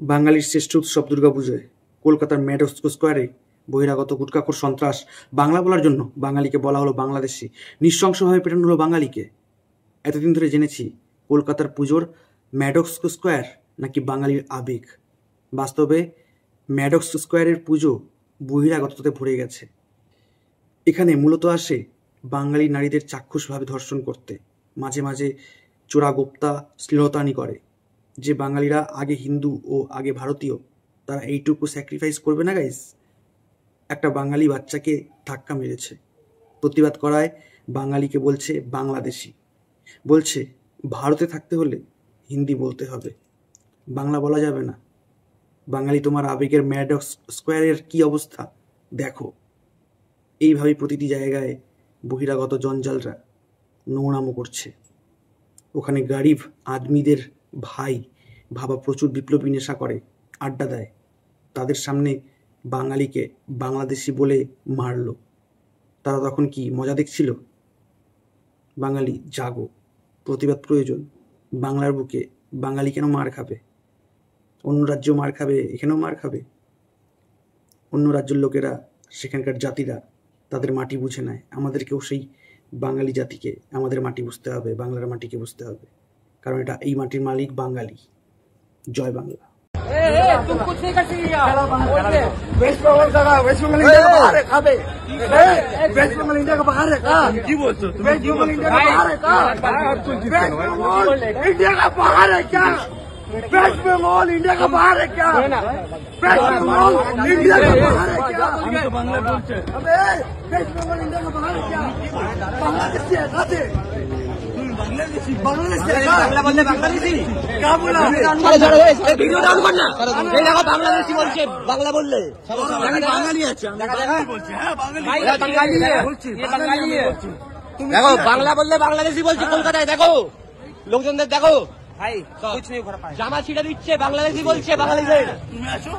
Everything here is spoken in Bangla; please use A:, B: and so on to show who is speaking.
A: বাঙালির শ্রেষ্ঠ উৎসব দুর্গাপুজোয় কলকাতার ম্যাডক্স স্কোয়ারে বহিরাগত গুটখাখোর সন্ত্রাস বাংলা বলার জন্য বাঙালিকে বলা হলো বাংলাদেশি, নৃশংসভাবে পেটানো হলো বাঙালিকে। এতদিন ধরে জেনেছি কলকাতার পুজোর ম্যাডক্স স্কোয়ার নাকি বাঙালির আবেগ। বাস্তবে ম্যাডক্স স্কোয়ারের পুজো বহিরাগততে ভরে গেছে। এখানে মূলত আসে বাঙালি নারীদের চাক্ষুষভাবে ধর্ষণ করতে, মাঝে মাঝে চোরাগোপ্তা শ্লীলতাহানি করে। যে বাঙালিরা আগে হিন্দু ও আগে ভারতীয়, তারা এইটুকু স্যাক্রিফাইস করবে না গাইস? একটা বাঙালি বাচ্চাকে ধাক্কা মেরেছে, প্রতিবাদ করায় বাঙালিকে বলছে বাংলাদেশি, বলছে ভারতে থাকতে হলে হিন্দি বলতে হবে, বাংলা বলা যাবে না। বাঙালি, তোমার আবেগের ম্যাডক্স স্কোয়ারের কি অবস্থা দেখো। এইভাবেই প্রতিটি জায়গায় বহিরাগত জঞ্জালরা নোংরামো করছে। ওখানে গরিব আদমিদের ভাই ভাবা প্রচুর বিপ্লবী নেশা করে, আড্ডা দেয়। তাদের সামনে বাঙালিকে বাংলাদেশি বলে মারলো। তারা তখন কি মজা দেখছিল? বাঙালি জাগো, প্রতিবাদ প্রয়োজন। বাংলার বুকে বাঙালি কেন মার খাবে? অন্য রাজ্য মার খাবে, এখানেও মার খাবে। অন্য রাজ্যের লোকেরা, সেখানকার জাতিরা তাদের মাটি বুঝে নেয়। আমাদেরকেও সেই বাঙালি জাতিকে আমাদের মাটি বুঝতে হবে, বাংলার মাটিকে বুঝতে হবে, কারণ এটা এই মাটির মালিক বাঙালি। জয় বাংলা।
B: तुम कुछ नहीं कर सकते वेस्ट बंगाल का वेस्ट बंगाल इंडिया का बाहर है कहाँ पे वेस्ट बंगाल इंडिया का बाहर है कहाँ की बोलते हो वेस्ट बंगाल इंडिया का बाहर है कहाँ वेस्ट बंगाल इंडिया का बाहर है क्या वेस्ट बंगाल इंडिया का बाहर है क्या वेस्ट बंगाल इंडिया का बाहर है क्या बांग्ला बोलते अबे वेस्ट बंगाल इंडिया का बाहर है क्या बांग्लादेश से है कहाँ से बांग्लादेश से बांग्ला बोलते बांग्लादेशी क्या बोला वीडियो डाउन करना এই দেখো বাংলাদেশি বলছে বাংলা বললে বাঙালি আছে বলছি হ্যাঁ বাঙালি বলছি বাঙালি দেখো বাংলা বললে বাংলাদেশি বলছে কলকাতায় দেখো লোকজনদের দেখো ভাই कुछ नहीं हो रहा জামা ছিঁড়ে দিচ্ছে বাংলাদেশি বলছে বাঙালিদের তুমি আসো